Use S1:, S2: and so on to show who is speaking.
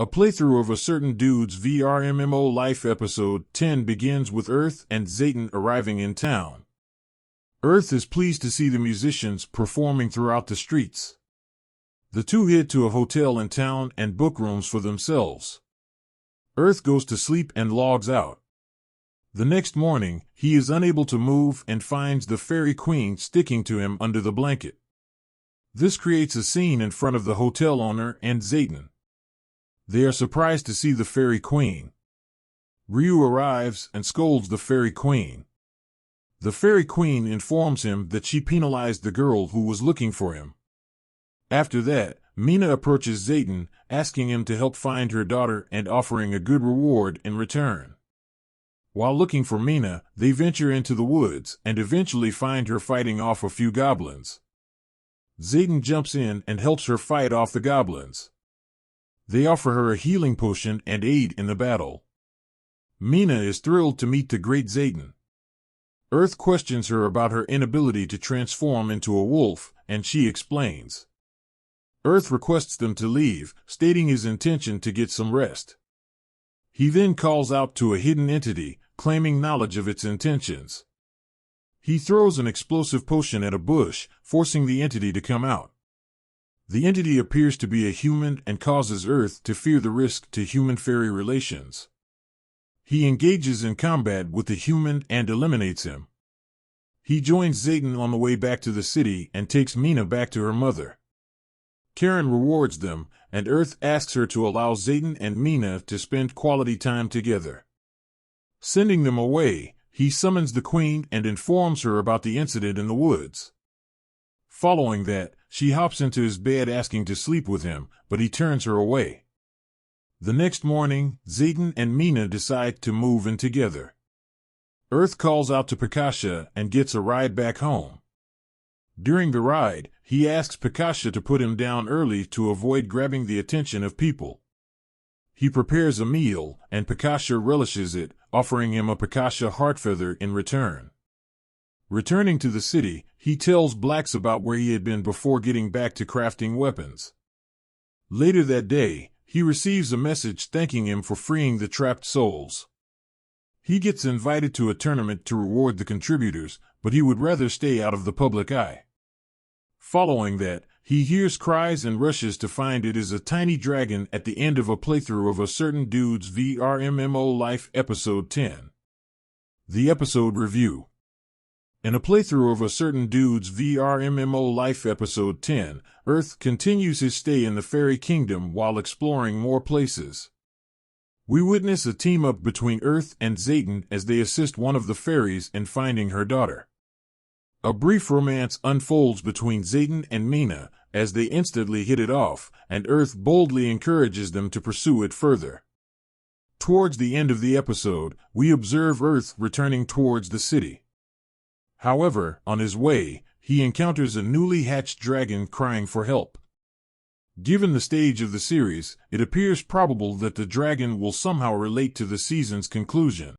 S1: A playthrough of a certain dude's VRMMO life episode 10 begins with Earth and Zayton arriving in town. Earth is pleased to see the musicians performing throughout the streets. The two head to a hotel in town and book rooms for themselves. Earth goes to sleep and logs out. The next morning, he is unable to move and finds the fairy queen sticking to him under the blanket. This creates a scene in front of the hotel owner and Zayton. They are surprised to see the fairy queen. Ryu arrives and scolds the fairy queen. The fairy queen informs him that she penalized the girl who was looking for him. After that, Mina approaches Zayton, asking him to help find her daughter and offering a good reward in return. While looking for Mina, they venture into the woods and eventually find her fighting off a few goblins. Zayton jumps in and helps her fight off the goblins. They offer her a healing potion and aid in the battle. Mina is thrilled to meet the great Zayton. Earth questions her about her inability to transform into a wolf, and she explains. Earth requests them to leave, stating his intention to get some rest. He then calls out to a hidden entity, claiming knowledge of its intentions. He throws an explosive potion at a bush, forcing the entity to come out. The entity appears to be a human and causes Earth to fear the risk to human-fairy relations. He engages in combat with the human and eliminates him. He joins Zayton on the way back to the city and takes Mina back to her mother. Karen rewards them, and Earth asks her to allow Zayton and Mina to spend quality time together. Sending them away, he summons the queen and informs her about the incident in the woods. Following that, she hops into his bed asking to sleep with him, but he turns her away. The next morning, Zayton and Mina decide to move in together. Earth calls out to Pikasha and gets a ride back home. During the ride, he asks Pikasha to put him down early to avoid grabbing the attention of people. He prepares a meal, and Pikasha relishes it, offering him a Pikasha heart feather in return. Returning to the city, he tells Blacks about where he had been before getting back to crafting weapons. Later that day, he receives a message thanking him for freeing the trapped souls. He gets invited to a tournament to reward the contributors, but he would rather stay out of the public eye. Following that, he hears cries and rushes to find it is a tiny dragon at the end of a playthrough of a certain dude's VRMMO life episode 10. The episode review. In a playthrough of a certain dude's VRMMO life episode 10, Earth continues his stay in the fairy kingdom while exploring more places. We witness a team-up between Earth and Zayton as they assist one of the fairies in finding her daughter. A brief romance unfolds between Zayton and Mina as they instantly hit it off, and Earth boldly encourages them to pursue it further. Towards the end of the episode, we observe Earth returning towards the city. However, on his way, he encounters a newly hatched dragon crying for help. Given the stage of the series, it appears probable that the dragon will somehow relate to the season's conclusion.